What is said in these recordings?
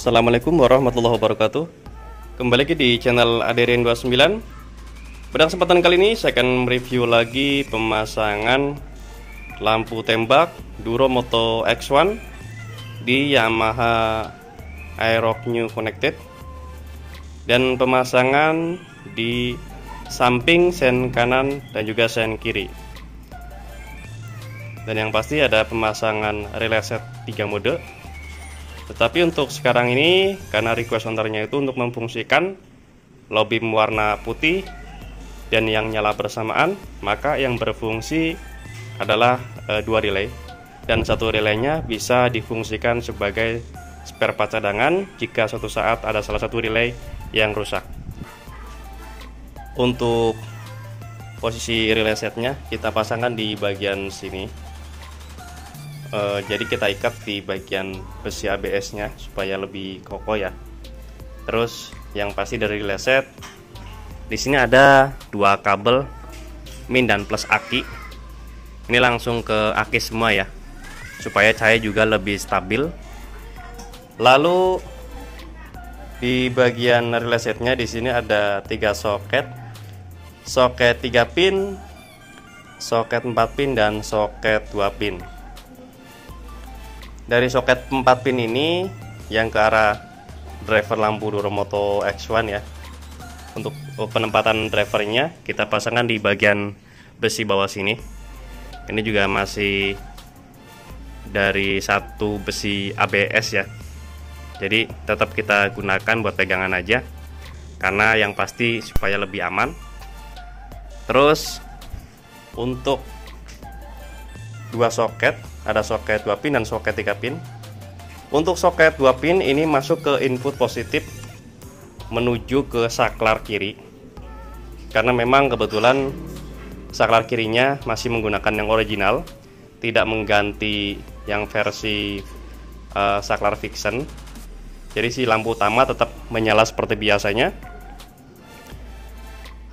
Assalamualaikum warahmatullahi wabarakatuh. Kembali lagi di channel Adrian29. Pada kesempatan kali ini saya akan mereview lagi pemasangan lampu tembak Duromoto X1 di Yamaha Aerox New Connected, dan pemasangan di samping sen kanan dan juga sen kiri. Dan yang pasti ada pemasangan relay set 3 mode. Tetapi untuk sekarang ini, karena request ownernya itu untuk memfungsikan low beam warna putih dan yang nyala bersamaan, maka yang berfungsi adalah 2 relay, dan satu relaynya bisa difungsikan sebagai spare part cadangan jika suatu saat ada salah satu relay yang rusak. Untuk posisi relay setnya kita pasangkan di bagian sini. Jadi kita ikat di bagian besi ABS-nya supaya lebih kokoh ya. Terus yang pasti dari relay set, di sini ada 2 kabel min dan plus aki. Ini langsung ke aki semua ya, supaya cahaya juga lebih stabil. Lalu di bagian relay setnya di sini ada 3 soket, soket 3 pin, soket 4 pin, dan soket 2 pin. Dari soket 4 pin ini yang ke arah driver lampu Duromoto X1 ya. Untuk penempatan drivernya kita pasangkan di bagian besi bawah sini. Ini juga masih dari satu besi ABS ya. Jadi tetap kita gunakan buat pegangan aja, karena yang pasti supaya lebih aman. Terus untuk 2 soket, ada soket 2 pin dan soket 3 pin. Untuk soket 2 pin ini masuk ke input positif menuju ke saklar kiri, karena memang kebetulan saklar kirinya masih menggunakan yang original, tidak mengganti yang versi saklar fiction. Jadi si lampu utama tetap menyala seperti biasanya.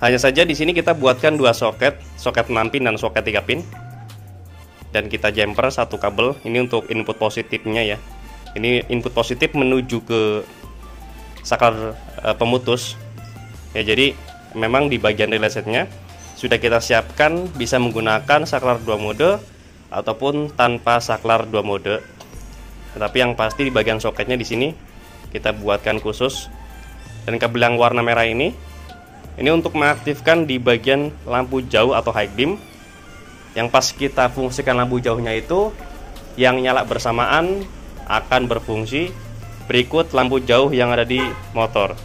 Hanya saja di sini kita buatkan 2 soket, soket 6 pin dan soket 3 pin. Dan kita jumper 1 kabel, ini untuk input positifnya ya. Ini input positif menuju ke saklar pemutus ya. Jadi memang di bagian relay setnya sudah kita siapkan bisa menggunakan saklar 2 mode ataupun tanpa saklar 2 mode. Tetapi yang pasti di bagian soketnya di sini kita buatkan khusus. Dan kabel yang warna merah ini untuk mengaktifkan di bagian lampu jauh atau high beam. Yang pas kita fungsikan lampu jauhnya itu, yang nyala bersamaan akan berfungsi berikut lampu jauh yang ada di motor.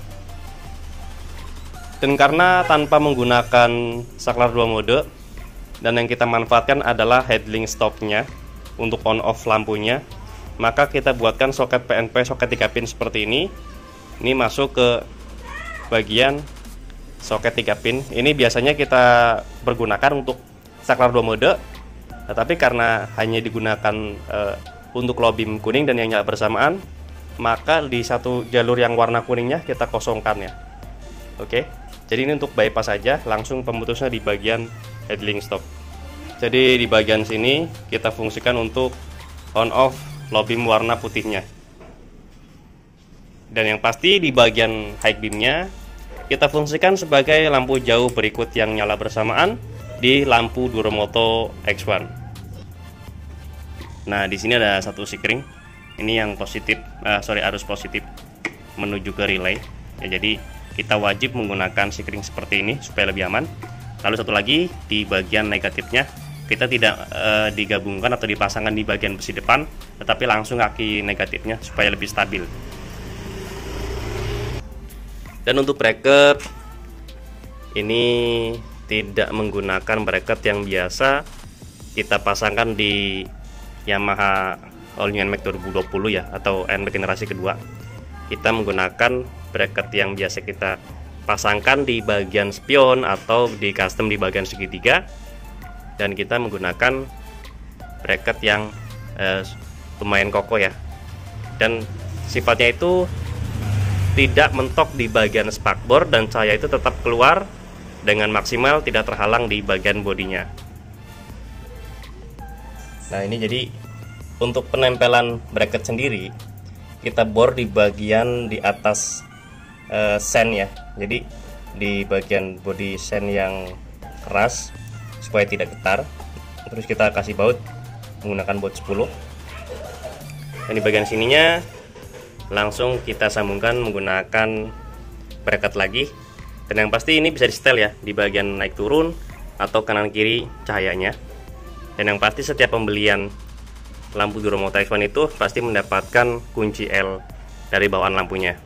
Dan karena tanpa menggunakan saklar 2 mode, dan yang kita manfaatkan adalah headlight stopnya untuk on off lampunya, maka kita buatkan soket PNP, soket 3 pin seperti ini. Ini masuk ke bagian soket 3 pin. Ini biasanya kita pergunakan untuk saklar 2 mode, tetapi karena hanya digunakan untuk low beam kuning dan yang nyala bersamaan, maka di satu jalur yang warna kuningnya kita kosongkan ya. Oke, jadi ini untuk bypass saja, langsung pemutusnya di bagian headlight stop. Jadi di bagian sini kita fungsikan untuk on off low beam warna putihnya. Dan yang pasti di bagian high beamnya kita fungsikan sebagai lampu jauh berikut yang nyala bersamaan di lampu Duromoto X1. Nah, di sini ada 1 sikring. Ini yang positif, arus positif menuju ke relay. Ya, jadi kita wajib menggunakan sikring seperti ini supaya lebih aman. Lalu satu lagi di bagian negatifnya kita tidak digabungkan atau dipasangkan di bagian besi depan, tetapi langsung kaki negatifnya supaya lebih stabil. Dan untuk bracket ini tidak menggunakan bracket yang biasa kita pasangkan di Yamaha All New NMAX 2020 ya, atau NMAX generasi kedua. Kita menggunakan bracket yang biasa kita pasangkan di bagian spion atau di custom di bagian segitiga, dan kita menggunakan bracket yang lumayan kokoh ya, dan sifatnya itu tidak mentok di bagian spakbor, dan cahaya itu tetap keluar dengan maksimal, tidak terhalang di bagian bodinya. Nah, ini jadi untuk penempelan bracket sendiri kita bor di bagian di atas sen ya. Jadi di bagian body sen yang keras supaya tidak getar. Terus kita kasih baut menggunakan baut 10. Dan di bagian sininya langsung kita sambungkan menggunakan bracket lagi. Dan yang pasti ini bisa di setel ya, di bagian naik turun atau kanan kiri cahayanya. Dan yang pasti setiap pembelian lampu Duromoto X1 itu pasti mendapatkan kunci L dari bawaan lampunya.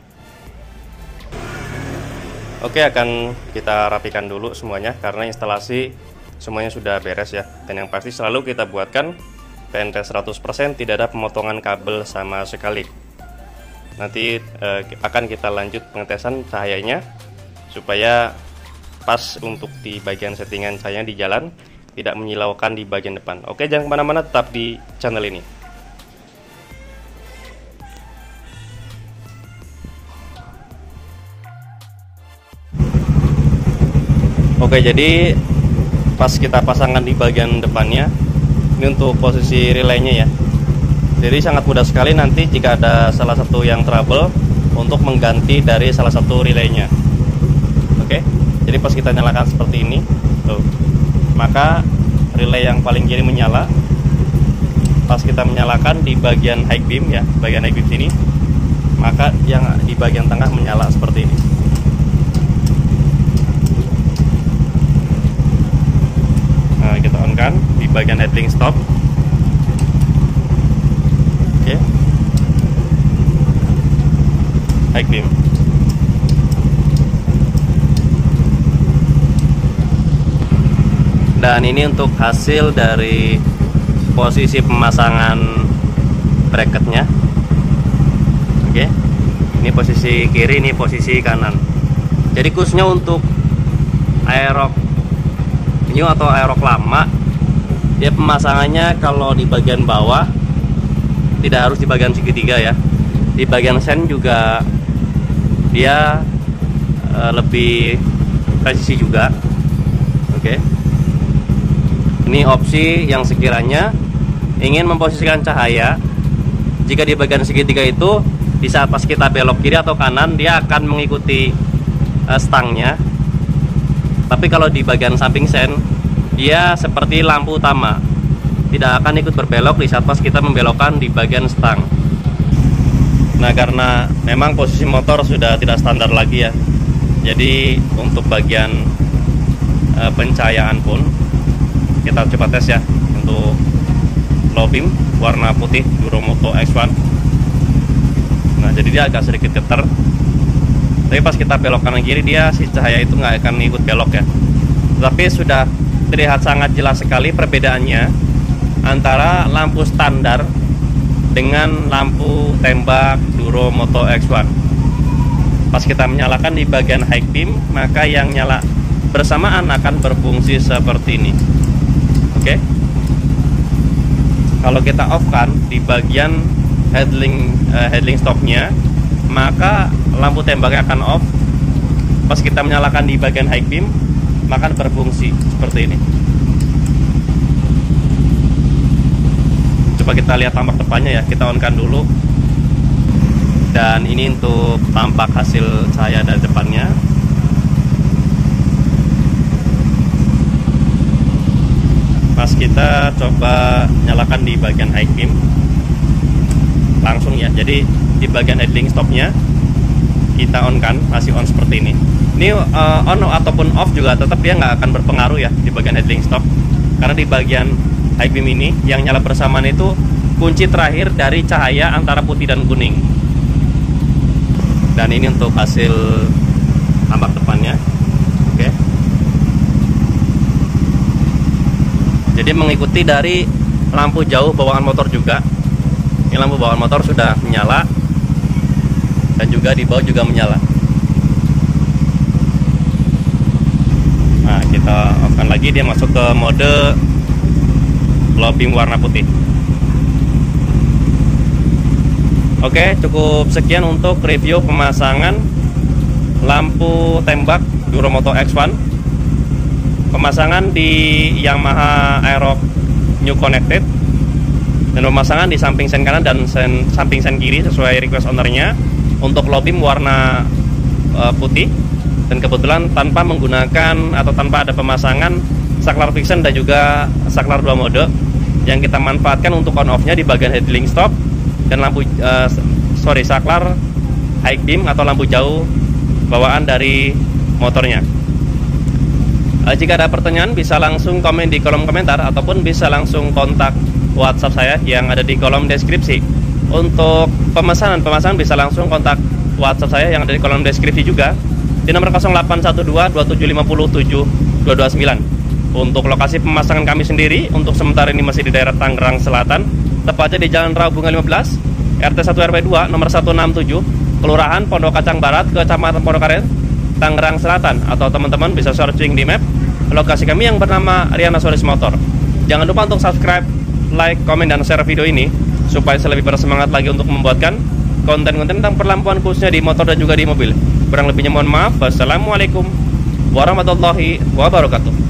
Oke, akan kita rapikan dulu semuanya karena instalasi semuanya sudah beres ya. Dan yang pasti selalu kita buatkan PNT 100%, tidak ada pemotongan kabel sama sekali. Nanti akan kita lanjut pengetesan cahayanya supaya pas untuk di bagian settingan cahaya di jalan, tidak menyilaukan di bagian depan. Oke, jangan kemana-mana, tetap di channel ini. Oke, jadi pas kita pasangkan di bagian depannya, ini untuk posisi relaynya ya. Jadi sangat mudah sekali nanti jika ada salah satu yang trouble untuk mengganti dari salah satu relaynya. Oke, jadi pas kita nyalakan seperti ini, tuh, maka relay yang paling kiri menyala. Pas kita menyalakan di bagian high beam ya, bagian high beam sini, maka yang di bagian tengah menyala seperti ini. Nah, kita on kan di bagian headlight stop. Oke. High beam. Dan ini untuk hasil dari posisi pemasangan bracketnya. Oke, ini posisi kiri, ini posisi kanan. Jadi khususnya untuk aerok new atau aerok lama, dia pemasangannya kalau di bagian bawah tidak harus di bagian segitiga ya. Di bagian sen juga dia lebih presisi juga. Oke. Ini opsi yang sekiranya ingin memposisikan cahaya, jika di bagian segitiga itu di saat pas kita belok kiri atau kanan dia akan mengikuti stangnya. Tapi kalau di bagian samping sen dia seperti lampu utama, tidak akan ikut berbelok di saat pas kita membelokkan di bagian stang. Nah, karena memang posisi motor sudah tidak standar lagi ya, jadi untuk bagian pencahayaan pun kita coba tes ya untuk low beam warna putih Duromoto X1. Nah, jadi dia agak sedikit getar. Tapi pas kita belok kanan kiri dia si cahaya itu nggak akan ikut belok ya. Tapi sudah terlihat sangat jelas sekali perbedaannya antara lampu standar dengan lampu tembak Duromoto X1. Pas kita menyalakan di bagian high beam, maka yang nyala bersamaan akan berfungsi seperti ini. Oke. Kalau kita off kan di bagian headlight stopnya, maka lampu tembaknya akan off. Pas kita menyalakan di bagian high beam, maka berfungsi seperti ini. Coba kita lihat tampak depannya ya, kita on kan dulu. Dan ini untuk tampak hasil cahaya dari depannya. Pas kita coba nyalakan di bagian high beam, langsung ya. Jadi di bagian headlight stopnya kita on kan, masih on seperti ini. Ini on ataupun off juga tetap dia nggak akan berpengaruh ya di bagian headlight stop, karena di bagian high beam ini yang nyala bersamaan itu kunci terakhir dari cahaya antara putih dan kuning. Dan ini untuk hasil tampak depannya. Oke. Jadi mengikuti dari lampu jauh bawaan motor juga. Ini lampu bawaan motor sudah menyala dan juga di bawah juga menyala. Nah, kita off-kan lagi, dia masuk ke mode low beam warna putih. Oke, cukup sekian untuk review pemasangan lampu tembak Duromoto X1. Pemasangan di Yamaha Aerox New Connected Dan pemasangan di samping sen kanan dan samping sen kiri sesuai request ownernya. Untuk low beam warna putih, dan kebetulan tanpa menggunakan atau tanpa ada pemasangan saklar fiction dan juga saklar 2 mode yang kita manfaatkan untuk on off nya di bagian headlight stop dan lampu saklar high beam atau lampu jauh bawaan dari motornya. Jika ada pertanyaan bisa langsung komen di kolom komentar ataupun bisa langsung kontak WhatsApp saya yang ada di kolom deskripsi. Untuk pemesanan bisa langsung kontak WhatsApp saya yang ada di kolom deskripsi juga di nomor 0812-2750-7229. Untuk lokasi pemasangan kami sendiri untuk sementara ini masih di daerah Tangerang Selatan, tepatnya di Jalan Raubunga 15, RT 1 RW 2 nomor 167, Kelurahan Pondok Kacang Barat, Kecamatan Pondok Karet, Tangerang Selatan. Atau teman-teman bisa searching di map lokasi kami yang bernama Riana Solis Motor. Jangan lupa untuk subscribe, like, komen, dan share video ini supaya saya lebih bersemangat lagi untuk membuatkan konten-konten tentang perlampuan khususnya di motor dan juga di mobil. Kurang lebihnya mohon maaf. Wassalamualaikum warahmatullahi wabarakatuh.